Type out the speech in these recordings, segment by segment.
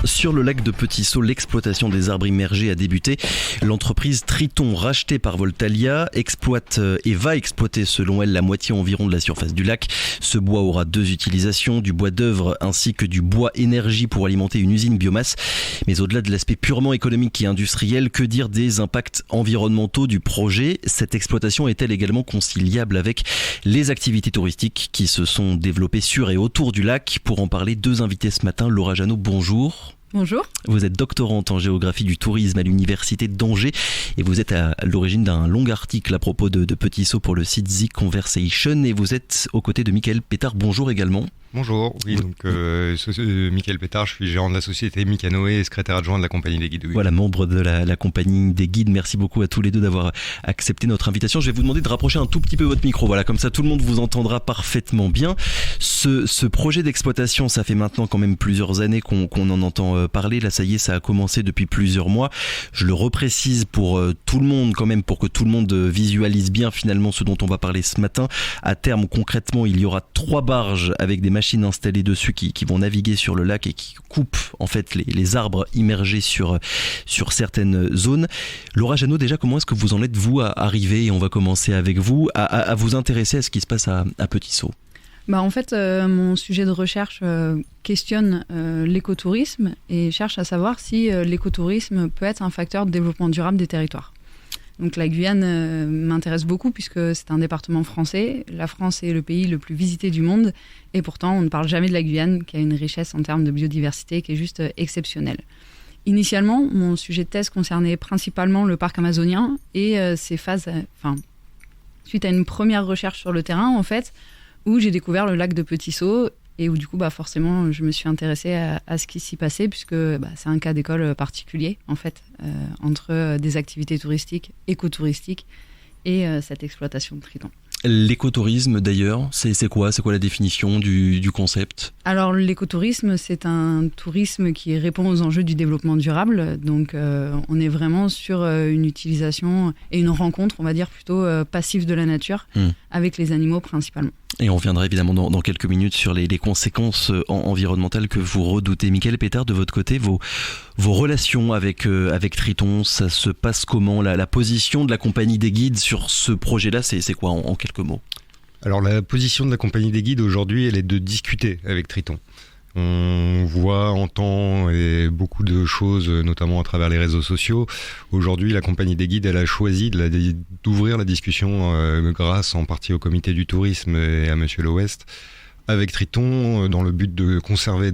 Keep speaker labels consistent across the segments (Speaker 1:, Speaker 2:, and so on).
Speaker 1: Sur le lac de Petit-Saut, l'exploitation des arbres immergés a débuté. L'entreprise Triton, rachetée par Voltalia, exploite et va exploiter selon elle la moitié environ de la surface du lac. Ce bois aura deux utilisations, du bois d'œuvre ainsi que du bois énergie pour alimenter une usine biomasse. Mais au-delà de l'aspect purement économique et industriel, que dire des impacts environnementaux du projet ? Cette exploitation est-elle également conciliable avec les activités touristiques qui se sont développées sur et autour du lac ? Pour en parler, deux invités ce matin. Laura Jeannot, bonjour.
Speaker 2: Bonjour.
Speaker 1: Vous êtes doctorante en géographie du tourisme à l'université d'Angers et vous êtes à l'origine d'un long article à propos de Petit-Saut pour le site The Conversation et vous êtes aux côtés de Mickaël Pétard. Bonjour également.
Speaker 3: Bonjour, oui, donc Mickaël Pétard, je suis gérant de la société Micanoë et secrétaire adjoint de la compagnie des guides. Oui.
Speaker 1: Voilà, membre de la compagnie des guides. Merci beaucoup à tous les deux d'avoir accepté notre invitation. Je vais vous demander de rapprocher un tout petit peu votre micro, voilà, comme ça tout le monde vous entendra parfaitement bien. Ce projet d'exploitation, ça fait maintenant quand même plusieurs années qu'on en entend parler. Là, ça y est, ça a commencé depuis plusieurs mois. Je le reprécise pour tout le monde quand même, pour que tout le monde visualise bien finalement ce dont on va parler ce matin. À terme, concrètement, il y aura 3 barges avec des machines installées dessus qui vont naviguer sur le lac et qui coupent en fait les arbres immergés sur certaines zones. Laura Jeannot, déjà, comment est-ce que vous en êtes vous à arriver, et on va commencer avec vous, à vous intéresser à ce qui se passe à Petit-Saut?
Speaker 2: En fait, mon sujet de recherche questionne l'écotourisme et cherche à savoir si l'écotourisme peut être un facteur de développement durable des territoires. Donc la Guyane m'intéresse beaucoup puisque c'est un département français. La France est le pays le plus visité du monde et pourtant on ne parle jamais de la Guyane qui a une richesse en termes de biodiversité qui est juste exceptionnelle. Initialement, mon sujet de thèse concernait principalement le parc amazonien et ses phases, suite à une première recherche sur le terrain en fait, où j'ai découvert le lac de Petit-Saut et où du coup forcément je me suis intéressée à ce qui s'y passait puisque c'est un cas d'école particulier en fait entre des activités touristiques, écotouristiques et cette exploitation de Triton.
Speaker 1: L'écotourisme d'ailleurs, c'est quoi la définition du concept ?
Speaker 2: Alors l'écotourisme, c'est un tourisme qui répond aux enjeux du développement durable. Donc on est vraiment sur une utilisation et une rencontre, on va dire plutôt passive de la nature avec les animaux principalement. Et
Speaker 1: on reviendra évidemment dans quelques minutes sur les conséquences environnementales que vous redoutez. Mickaël Pétard, de votre côté, vos relations avec Triton, ça se passe comment ? La position de la compagnie des guides sur ce projet-là, c'est quoi en quelques mots ?
Speaker 3: Alors la position de la compagnie des guides aujourd'hui, elle est de discuter avec Triton. On voit, entend beaucoup de choses, notamment à travers les réseaux sociaux. Aujourd'hui, la compagnie des guides, elle a choisi d'ouvrir la discussion grâce en partie au comité du tourisme et à Monsieur L'Ouest avec Triton dans le but de conserver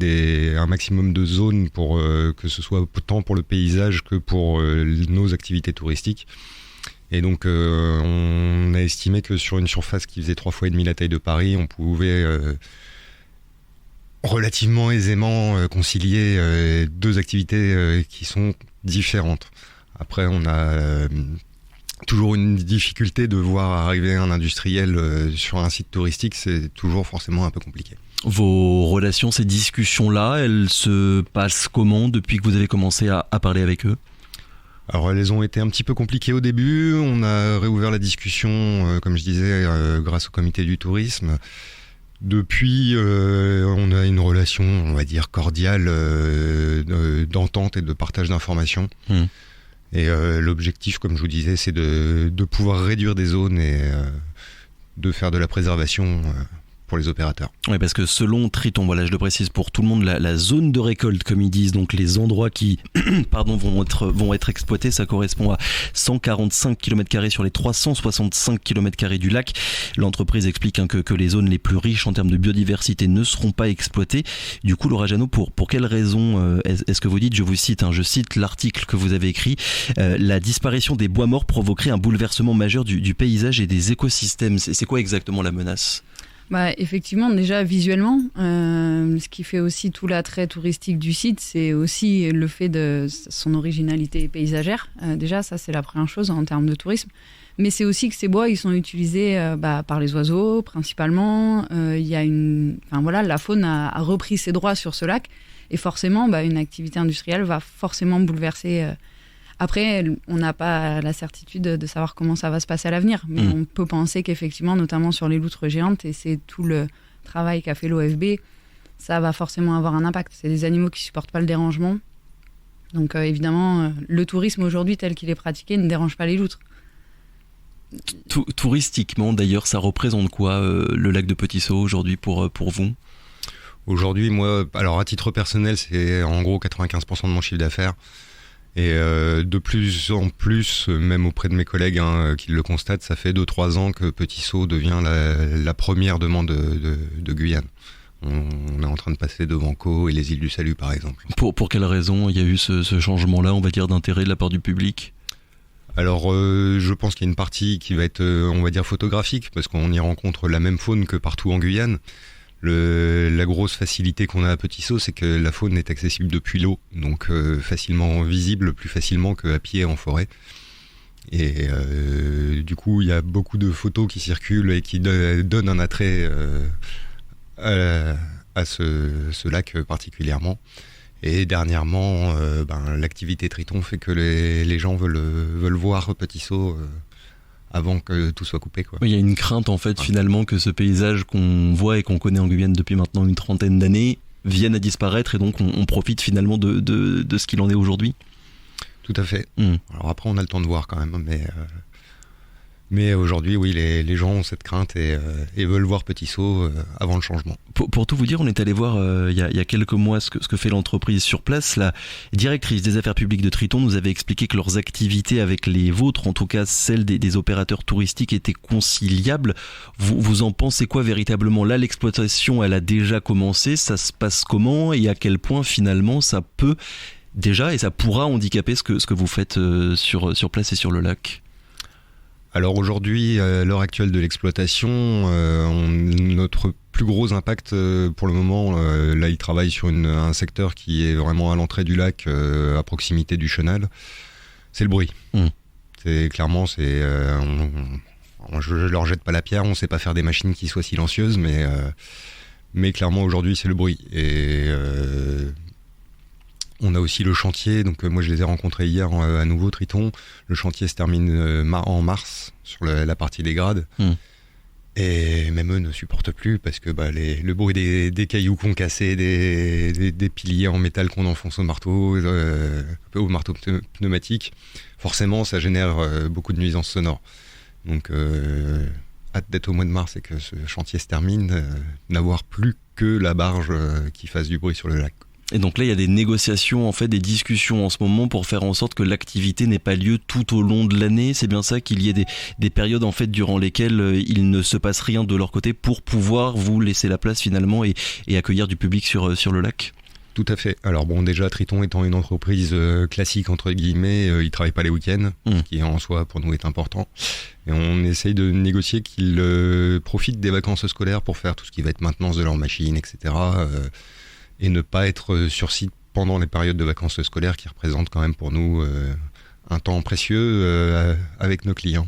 Speaker 3: un maximum de zones pour que ce soit tant pour le paysage que pour nos activités touristiques. Et donc on a estimé que sur une surface qui faisait 3,5 fois la taille de Paris, on pouvait relativement aisément concilier deux activités qui sont différentes. Après, on a toujours une difficulté de voir arriver un industriel sur un site touristique, c'est toujours forcément un peu compliqué.
Speaker 1: Vos relations, ces discussions-là, elles se passent comment depuis que vous avez commencé à parler avec eux ?
Speaker 3: Alors elles ont été un petit peu compliquées au début, on a réouvert la discussion, comme je disais, grâce au comité du tourisme. Depuis, on a une relation, on va dire, cordiale d'entente et de partage d'informations. Et l'objectif, comme je vous disais, c'est de pouvoir réduire des zones et de faire de la préservation pour les opérateurs.
Speaker 1: Oui, parce que selon Triton, voilà, je le précise pour tout le monde, la zone de récolte, comme ils disent, donc les endroits qui vont être exploités, ça correspond à 145 km² sur les 365 km² du lac. L'entreprise explique que les zones les plus riches en termes de biodiversité ne seront pas exploitées. Du coup, Laura Jeannot, pour quelles raisons est-ce que vous dites, je cite l'article que vous avez écrit, la disparition des bois morts provoquerait un bouleversement majeur du paysage et des écosystèmes. C'est quoi exactement la menace ?
Speaker 2: Effectivement, déjà visuellement, ce qui fait aussi tout l'attrait touristique du site, c'est aussi le fait de son originalité paysagère. Déjà, ça c'est la première chose en termes de tourisme. Mais c'est aussi que ces bois, ils sont utilisés par les oiseaux principalement. La faune a repris ses droits sur ce lac. Et forcément, une activité industrielle va forcément bouleverser. Après, on n'a pas la certitude de savoir comment ça va se passer à l'avenir. Mais on peut penser qu'effectivement, notamment sur les loutres géantes, et c'est tout le travail qu'a fait l'OFB, ça va forcément avoir un impact. C'est des animaux qui supportent pas le dérangement. Donc évidemment, le tourisme aujourd'hui tel qu'il est pratiqué ne dérange pas les loutres.
Speaker 1: Touristiquement, d'ailleurs, ça représente quoi le lac de Petit-Saut aujourd'hui pour vous ?
Speaker 3: Aujourd'hui, moi, alors à titre personnel, c'est en gros 95% de mon chiffre d'affaires. Et de plus en plus, même auprès de mes collègues qui le constatent, ça fait 2-3 ans que Petit-Saut devient la première demande de Guyane. On est en train de passer devant Caux et les îles du Salut, par exemple.
Speaker 1: Pour quelle raison il y a eu ce changement-là, on va dire, d'intérêt de la part du public ?
Speaker 3: Alors, je pense qu'il y a une partie qui va être, on va dire, photographique, parce qu'on y rencontre la même faune que partout en Guyane. La grosse facilité qu'on a à Petit-Saut, c'est que la faune est accessible depuis l'eau, donc facilement visible, plus facilement qu'à pied en forêt. Et du coup, il y a beaucoup de photos qui circulent et qui donnent un attrait à ce lac particulièrement. Et dernièrement, l'activité Triton fait que les gens veulent voir Petit-Saut avant que tout soit coupé, quoi.
Speaker 1: Il y a une crainte en fait finalement que ce paysage qu'on voit et qu'on connaît en Guyane depuis maintenant une trentaine d'années vienne à disparaître et donc on profite finalement de ce qu'il en est aujourd'hui.
Speaker 3: Tout à fait. Alors après on a le temps de voir quand même, mais aujourd'hui oui, les gens ont cette crainte et veulent voir Petit-Saut avant le changement.
Speaker 1: Pour tout vous dire, on est allé voir il y a quelques mois ce que fait l'entreprise sur place. La directrice des affaires publiques de Triton nous avait expliqué que leurs activités avec les vôtres, en tout cas celles des opérateurs touristiques, étaient conciliables. Vous en pensez quoi véritablement ? Là, l'exploitation, elle a déjà commencé. Ça se passe comment et à quel point finalement ça peut déjà et ça pourra handicaper ce que vous faites sur place et sur le lac ?
Speaker 3: Alors aujourd'hui, à l'heure actuelle de l'exploitation, notre plus gros impact pour le moment, là il travaille sur un secteur qui est vraiment à l'entrée du lac, à proximité du chenal, c'est le bruit. C'est clairement, je leur jette pas la pierre, on sait pas faire des machines qui soient silencieuses, mais clairement aujourd'hui c'est le bruit. Et on a aussi le chantier, donc moi je les ai rencontrés hier à nouveau, Triton. Le chantier se termine en mars sur la partie des grades. Et même eux ne supportent plus parce que le bruit des cailloux qu'on cassait, des piliers en métal qu'on enfonce au marteau pneumatique, forcément ça génère beaucoup de nuisances sonores. Donc hâte d'être au mois de mars et que ce chantier se termine, n'avoir plus que la barge qui fasse du bruit sur le lac.
Speaker 1: Et donc là, il y a des négociations, en fait, des discussions en ce moment pour faire en sorte que l'activité n'ait pas lieu tout au long de l'année. C'est bien ça, qu'il y ait des périodes, en fait, durant lesquelles il ne se passe rien de leur côté pour pouvoir vous laisser la place finalement et accueillir du public sur le lac.
Speaker 3: Tout à fait. Alors bon, déjà, Triton étant une entreprise classique, entre guillemets, ils ne travaillent pas les week-ends, ce qui en soi, pour nous, est important. Et on essaye de négocier qu'ils profitent des vacances scolaires pour faire tout ce qui va être maintenance de leurs machines, etc., et ne pas être sur site pendant les périodes de vacances scolaires qui représentent quand même pour nous un temps précieux avec nos clients.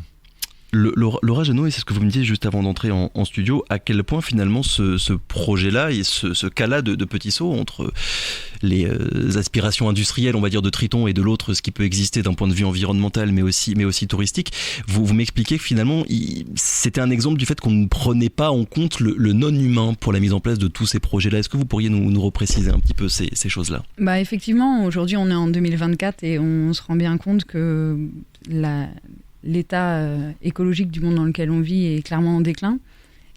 Speaker 1: Laura Jeannot, et c'est ce que vous me disiez juste avant d'entrer en studio, à quel point finalement ce projet-là et ce cas-là de Petit-Saut entre les aspirations industrielles, on va dire, de Triton et de l'autre, ce qui peut exister d'un point de vue environnemental mais aussi touristique, vous m'expliquez que finalement c'était un exemple du fait qu'on ne prenait pas en compte le non-humain pour la mise en place de tous ces projets-là. Est-ce que vous pourriez nous repréciser un petit peu ces choses-là ?
Speaker 2: Effectivement, aujourd'hui on est en 2024 et on se rend bien compte que l'état écologique du monde dans lequel on vit est clairement en déclin.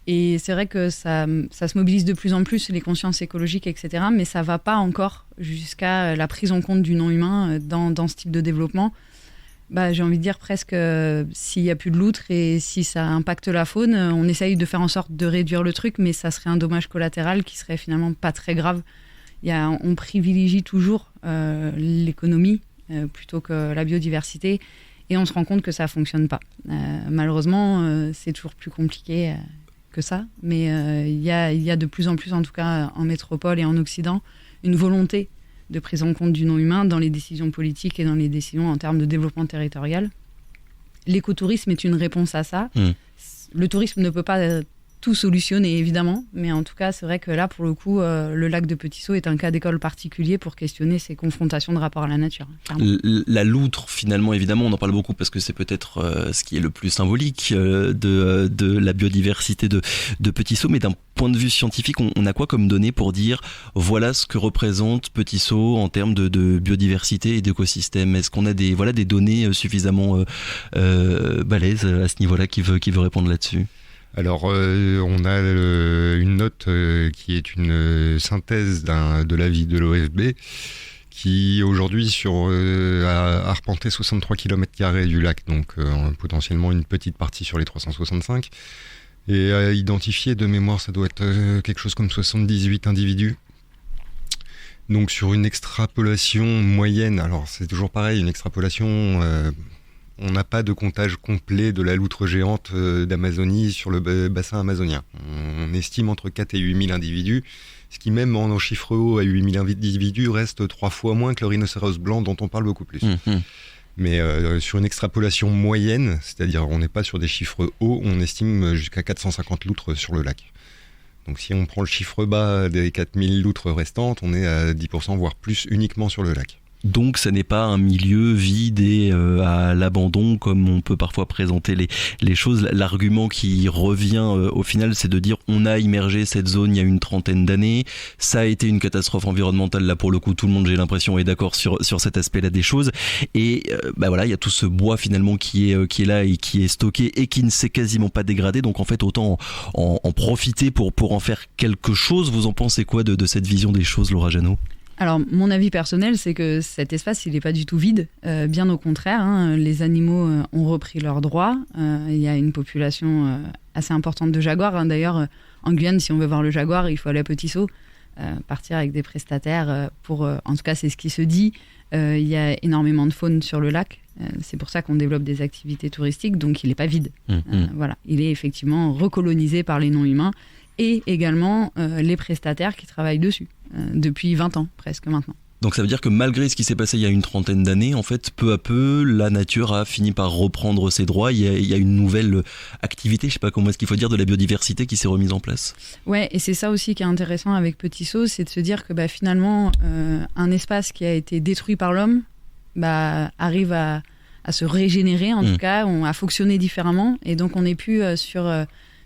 Speaker 2: Et c'est vrai que ça se mobilise de plus en plus, les consciences écologiques, etc. Mais ça ne va pas encore jusqu'à la prise en compte du non-humain dans ce type de développement. J'ai envie de dire presque, s'il n'y a plus de loutres et si ça impacte la faune, on essaye de faire en sorte de réduire le truc, mais ça serait un dommage collatéral qui serait finalement pas très grave. On privilégie toujours l'économie plutôt que la biodiversité. Et on se rend compte que ça ne fonctionne pas. Malheureusement, c'est toujours plus compliqué que ça. Mais il y a de plus en plus, en tout cas en métropole et en Occident, une volonté de prise en compte du non-humain dans les décisions politiques et dans les décisions en termes de développement territorial. L'écotourisme est une réponse à ça. Le tourisme ne peut pas tout solutionner, évidemment. Mais en tout cas, c'est vrai que là, pour le coup, le lac de Petit-Saut est un cas d'école particulier pour questionner ces confrontations de rapport à la nature.
Speaker 1: La loutre, finalement, évidemment, on en parle beaucoup parce que c'est peut-être ce qui est le plus symbolique de la biodiversité de Petit-Saut. Mais d'un point de vue scientifique, on a quoi comme données pour dire voilà ce que représente Petit-Saut en termes de biodiversité et d'écosystème? Est-ce qu'on a des données suffisamment balèzes à ce niveau-là qui veut répondre là-dessus?
Speaker 3: Alors, on a une note qui est une synthèse de l'avis de l'OFB qui aujourd'hui a arpenté 63 km² du lac, donc potentiellement une petite partie sur les 365, et a identifié, de mémoire, ça doit être quelque chose comme 78 individus. Donc sur une extrapolation moyenne, alors c'est toujours pareil, une extrapolation, on n'a pas de comptage complet de la loutre géante d'Amazonie sur le bassin amazonien. On estime entre 4 et 8 000 individus, ce qui même en chiffre haut à 8 000 individus reste 3 fois moins que le rhinocéros blanc dont on parle beaucoup plus. Mais sur une extrapolation moyenne, c'est-à-dire on n'est pas sur des chiffres hauts, on estime jusqu'à 450 loutres sur le lac. Donc si on prend le chiffre bas des 4000 loutres restantes, on est à 10% voire plus uniquement sur le lac.
Speaker 1: Donc ça n'est pas un milieu vide et à l'abandon comme on peut parfois présenter les choses. L'argument qui revient au final, c'est de dire on a immergé cette zone il y a une trentaine d'années, ça a été une catastrophe environnementale, là pour le coup tout le monde, j'ai l'impression, est d'accord sur cet aspect-là des choses, et voilà, il y a tout ce bois finalement qui est là et qui est stocké et qui ne s'est quasiment pas dégradé, donc en fait autant en profiter pour en faire quelque chose. Vous en pensez quoi de cette vision des choses, Laura Jeannot?
Speaker 2: Alors, mon avis personnel, c'est que cet espace, il n'est pas du tout vide. Bien au contraire, hein, les animaux ont repris leurs droits. Il y a une population assez importante de jaguars. Hein. D'ailleurs, en Guyane, si on veut voir le jaguar, il faut aller à Petit-Saut, partir avec des prestataires pour... en tout cas, c'est ce qui se dit. Il y a énormément de faune sur le lac. C'est pour ça qu'on développe des activités touristiques. Donc, il n'est pas vide. Voilà. Il est effectivement recolonisé par les non-humains et également les prestataires qui travaillent dessus. Depuis 20 ans, presque maintenant.
Speaker 1: Donc ça veut dire que malgré ce qui s'est passé il y a une trentaine d'années, en fait, peu à peu, la nature a fini par reprendre ses droits. Il y a une nouvelle activité, je ne sais pas comment est-ce qu'il faut dire, de la biodiversité qui s'est remise en place. Ouais,
Speaker 2: et c'est ça aussi qui est intéressant avec Petit-Saut, c'est de se dire que finalement, un espace qui a été détruit par l'homme arrive à se régénérer, en tout cas, à fonctionner différemment. Et donc on n'est plus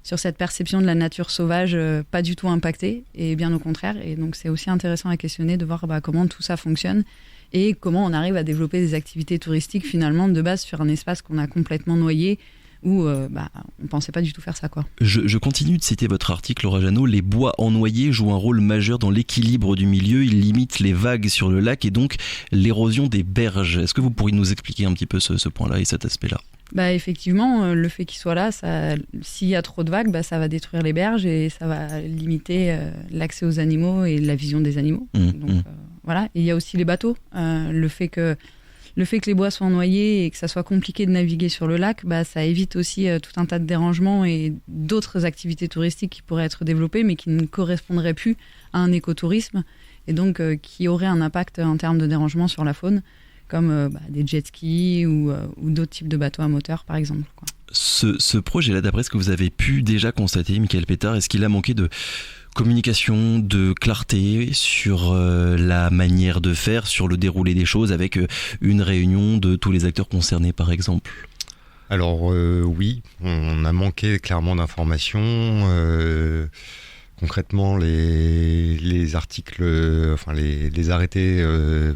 Speaker 2: sur cette perception de la nature sauvage pas du tout impactée, et bien au contraire. Et donc c'est aussi intéressant à questionner, de voir comment tout ça fonctionne et comment on arrive à développer des activités touristiques finalement de base sur un espace qu'on a complètement noyé, où on pensait pas du tout faire ça, quoi.
Speaker 1: Je continue de citer votre article, Laura Jeannot. Les bois ennoyés jouent un rôle majeur dans l'équilibre du milieu. Ils limitent les vagues sur le lac et donc l'érosion des berges. Est-ce que vous pourriez nous expliquer un petit peu ce point-là et cet aspect-là ?
Speaker 2: Effectivement, le fait qu'il soit là, s'il y a trop de vagues, ça va détruire les berges et ça va limiter l'accès aux animaux et la vision des animaux. Donc voilà. Et il y a aussi les bateaux. Le fait que les bois soient noyés et que ça soit compliqué de naviguer sur le lac, ça évite aussi tout un tas de dérangements et d'autres activités touristiques qui pourraient être développées mais qui ne correspondraient plus à un écotourisme et donc qui auraient un impact en termes de dérangement sur la faune, comme des jet skis ou d'autres types de bateaux à moteur, par exemple, quoi.
Speaker 1: Ce projet-là, d'après ce que vous avez pu déjà constater, Michael Pétard, est-ce qu'il a manqué de communication, de clarté sur la manière de faire, sur le déroulé des choses, avec une réunion de tous les acteurs concernés, par exemple ?
Speaker 3: Alors oui, on a manqué clairement d'informations. Concrètement, les articles, les arrêtés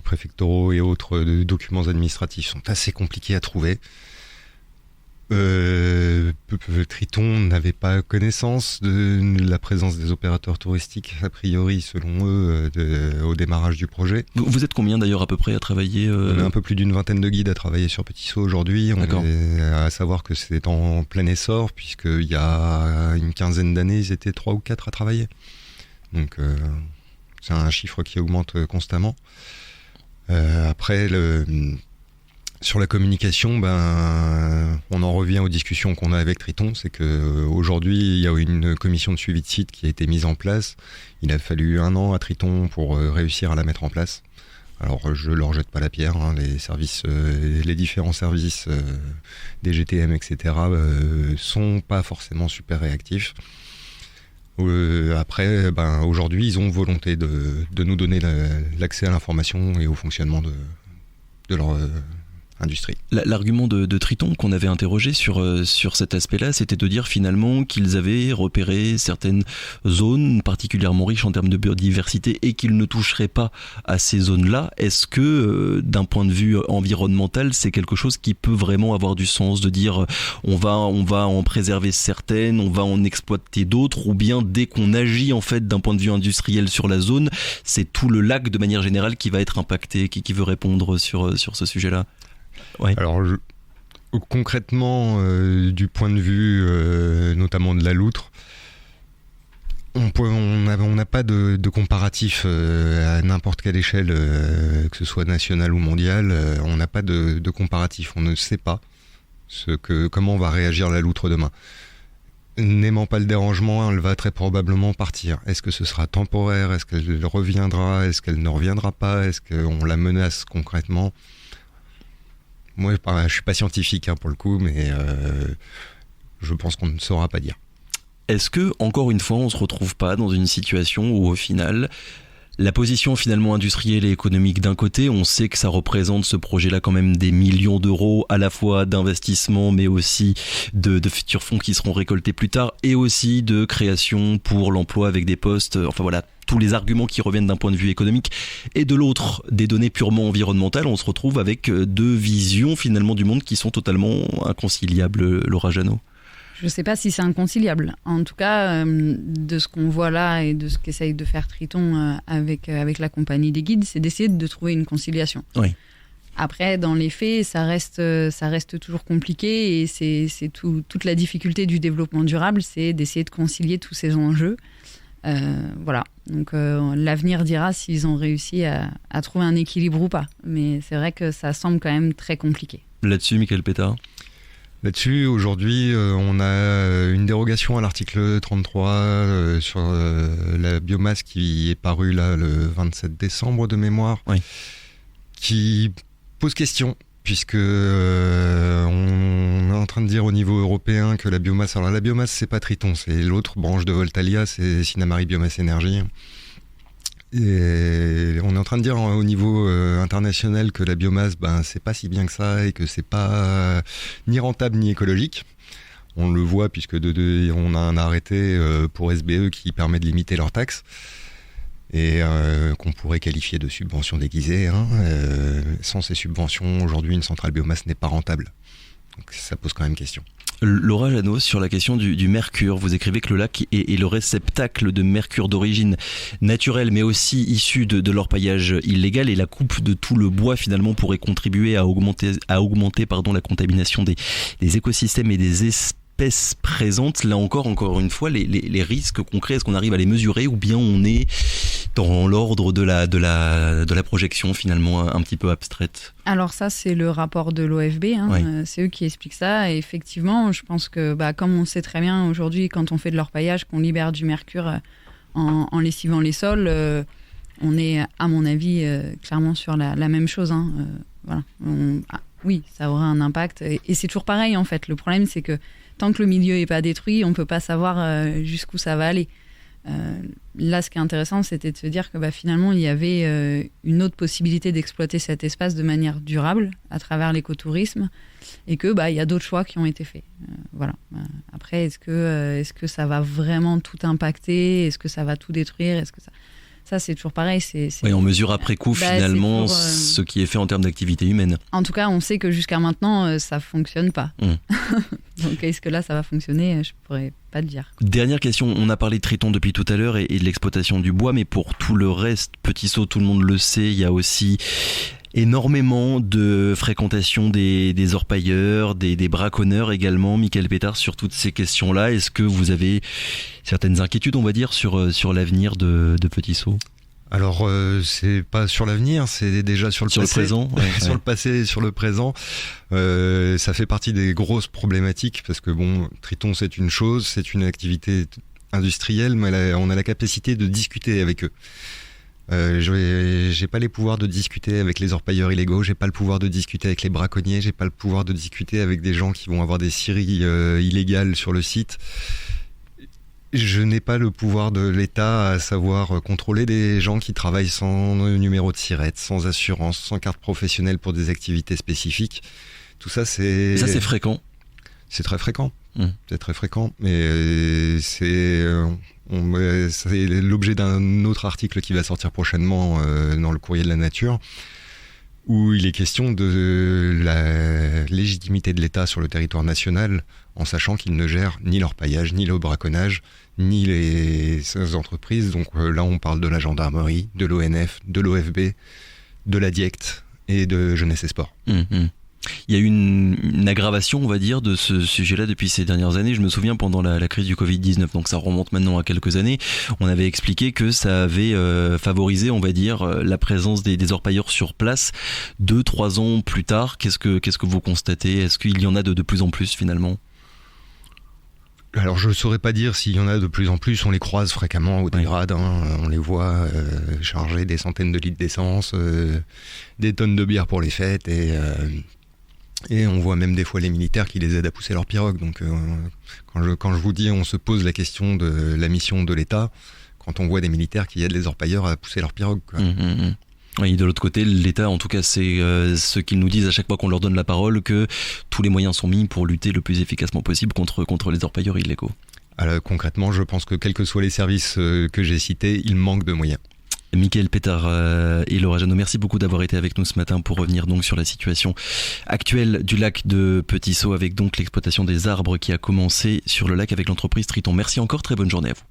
Speaker 3: préfectoraux et autres documents administratifs sont assez compliqués à trouver. Triton n'avait pas connaissance de la présence des opérateurs touristiques, a priori, selon eux, au démarrage du projet.
Speaker 1: Vous êtes combien d'ailleurs à peu près à travailler
Speaker 3: On est un peu plus d'une vingtaine de guides à travailler sur Petit-Saut aujourd'hui. À savoir que c'est en plein essor, puisqu'il y a une quinzaine d'années, ils étaient 3 ou 4 à travailler. Donc c'est un chiffre qui augmente constamment. Après, sur la communication, on en revient aux discussions qu'on a avec Triton. C'est qu'aujourd'hui, il y a une commission de suivi de site qui a été mise en place. Il a fallu 1 an à Triton pour réussir à la mettre en place. Alors, je leur jette pas la pierre, hein, les différents services des GTM, etc., sont pas forcément super réactifs. Après, aujourd'hui, ils ont volonté de nous donner l'accès à l'information et au fonctionnement de leur industrie.
Speaker 1: L'argument de Triton qu'on avait interrogé sur cet aspect-là, c'était de dire finalement qu'ils avaient repéré certaines zones particulièrement riches en termes de biodiversité et qu'ils ne toucheraient pas à ces zones-là. Est-ce que d'un point de vue environnemental, c'est quelque chose qui peut vraiment avoir du sens de dire on va en préserver certaines, on va en exploiter d'autres, ou bien dès qu'on agit en fait d'un point de vue industriel sur la zone, c'est tout le lac de manière générale qui va être impacté, qui veut répondre sur ce sujet-là? Ouais.
Speaker 3: Alors concrètement, du point de vue notamment de la loutre, on n'a pas de comparatif à n'importe quelle échelle, que ce soit nationale ou mondiale. On n'a pas de comparatif. On ne sait pas comment va réagir la loutre demain. N'aimant pas le dérangement, elle va très probablement partir. Est-ce que ce sera temporaire? Est-ce qu'elle reviendra? Est-ce qu'elle ne reviendra pas? Est-ce qu'on la menace concrètement? Moi, je suis pas scientifique pour le coup, mais je pense qu'on ne saura pas dire.
Speaker 1: Est-ce que, encore une fois, on se retrouve pas dans une situation où, au final, la position finalement industrielle et économique d'un côté, on sait que ça représente ce projet-là quand même des millions d'euros à la fois d'investissement, mais aussi de futurs fonds qui seront récoltés plus tard, et aussi de création pour l'emploi avec des postes, enfin voilà, tous les arguments qui reviennent d'un point de vue économique, et de l'autre, des données purement environnementales. On se retrouve avec deux visions finalement du monde qui sont totalement inconciliables. Laura Jeannot.
Speaker 2: Je ne sais pas si c'est inconciliable. En tout cas, de ce qu'on voit là et de ce qu'essaye de faire Triton avec la compagnie des guides, c'est d'essayer de trouver une conciliation.
Speaker 1: Oui.
Speaker 2: Après, dans les faits, ça reste toujours compliqué, et c'est toute la difficulté du développement durable, c'est d'essayer de concilier tous ces enjeux. Voilà. Donc l'avenir dira s'ils ont réussi à trouver un équilibre ou pas. Mais c'est vrai que ça semble quand même très compliqué.
Speaker 1: Là-dessus, Michael Pétard.
Speaker 3: Là-dessus, aujourd'hui, on a une dérogation à l'article 33 sur la biomasse qui est parue là, le 27 décembre de mémoire,
Speaker 1: oui,
Speaker 3: qui pose question, puisque on est en train de dire au niveau européen que la biomasse, alors la biomasse c'est pas Triton, c'est l'autre branche de Voltalia, c'est Sinamari Biomasse Énergie. Et on est en train de dire au niveau international que la biomasse, c'est pas si bien que ça, et que c'est pas ni rentable ni écologique. On le voit puisque on a un arrêté pour SBE qui permet de limiter leurs taxes, et qu'on pourrait qualifier de subvention déguisée. Sans ces subventions, aujourd'hui, une centrale biomasse n'est pas rentable. Donc ça pose quand même question.
Speaker 1: Laura Jeannot, sur la question du mercure, vous écrivez que le lac est le réceptacle de mercure d'origine naturelle, mais aussi issu de l'orpaillage illégal, et la coupe de tout le bois finalement pourrait contribuer à augmenter la contamination des écosystèmes et des espèces présentes. Là encore une fois, les risques concrets, est-ce qu'on arrive à les mesurer, ou bien on est dans l'ordre de la projection finalement un petit peu abstraite?
Speaker 2: Alors ça, c'est le rapport de l'OFB,
Speaker 1: Oui.
Speaker 2: C'est eux qui expliquent ça, et effectivement, je pense que comme on sait très bien aujourd'hui, quand on fait de l'orpaillage, qu'on libère du mercure en lessivant les sols, on est, à mon avis, clairement sur la même chose. Voilà. Oui, ça aura un impact, et c'est toujours pareil en fait. Le problème, c'est que tant que le milieu n'est pas détruit, on ne peut pas savoir jusqu'où ça va aller. Là, ce qui est intéressant, c'était de se dire que finalement, il y avait une autre possibilité d'exploiter cet espace de manière durable à travers l'écotourisme, et que il y a d'autres choix qui ont été faits. Voilà. Après, est-ce que ça va vraiment tout impacter? Est-ce que ça va tout détruire? Est-ce que ça, c'est toujours pareil.
Speaker 1: Oui, on mesure après coup finalement toujours, ce qui est fait en termes d'activité humaine.
Speaker 2: En tout cas, on sait que jusqu'à maintenant, ça ne fonctionne pas. Donc, est-ce que là, ça va fonctionner? Je ne pourrais pas te dire.
Speaker 1: Dernière question, on a parlé de Triton depuis tout à l'heure et de l'exploitation du bois, mais pour tout le reste, Petit Saut, tout le monde le sait, il y a aussi énormément de fréquentation des orpailleurs, des braconneurs également. Michael Pétard, sur toutes ces questions-là, est-ce que vous avez certaines inquiétudes, on va dire, sur l'avenir de Petit Saut?
Speaker 3: Alors, c'est pas sur l'avenir, c'est déjà sur le passé.
Speaker 1: Présent,
Speaker 3: sur le passé et sur le présent. Ça fait partie des grosses problématiques, parce que Triton, c'est une chose, c'est une activité industrielle, mais on a la capacité de discuter avec eux. J'ai pas les pouvoirs de discuter avec les orpailleurs illégaux, j'ai pas le pouvoir de discuter avec les braconniers, j'ai pas le pouvoir de discuter avec des gens qui vont avoir des scieries illégales sur le site. Je n'ai pas le pouvoir de l'État à savoir contrôler des gens qui travaillent sans numéro de SIRET, sans assurance, sans carte professionnelle pour des activités spécifiques. Tout ça, c'est...
Speaker 1: Et ça, c'est fréquent.
Speaker 3: C'est très fréquent. C'est très fréquent. Mais c'est l'objet d'un autre article qui va sortir prochainement dans le Courrier de la Nature, où il est question de la légitimité de l'État sur le territoire national, en sachant qu'il ne gère ni l'orpaillage, ni le braconnage, ni les entreprises. Donc là, on parle de la gendarmerie, de l'ONF, de l'OFB, de la DIECT et de Jeunesse et Sport.
Speaker 1: Il y a eu une aggravation, on va dire, de ce sujet-là depuis ces dernières années. Je me souviens pendant la crise du Covid-19, donc ça remonte maintenant à quelques années, on avait expliqué que ça avait favorisé, on va dire, la présence des orpailleurs sur place 2-3 ans plus tard. Qu'est-ce que vous constatez ? Est-ce qu'il y en a de plus en plus finalement ?
Speaker 3: Alors je ne saurais pas dire s'il y en a de plus en plus, on les croise fréquemment au dégrade, on les voit charger des centaines de litres d'essence, des tonnes de bière pour les fêtes et on voit même des fois les militaires qui les aident à pousser leur pirogue. Donc quand je vous dis on se pose la question de la mission de l'État, quand on voit des militaires qui aident les orpailleurs à pousser leur pirogue, quoi.
Speaker 1: Oui, de l'autre côté, l'État, en tout cas, c'est ce qu'ils nous disent à chaque fois qu'on leur donne la parole, que tous les moyens sont mis pour lutter le plus efficacement possible contre les orpailleurs illégaux.
Speaker 3: Alors, concrètement, je pense que quels que soient les services que j'ai cités, il manque de moyens.
Speaker 1: Mickaël Pétard et Laura Jeannot, merci beaucoup d'avoir été avec nous ce matin pour revenir donc sur la situation actuelle du lac de Petit-Saut avec donc l'exploitation des arbres qui a commencé sur le lac avec l'entreprise Triton. Merci encore, très bonne journée à vous.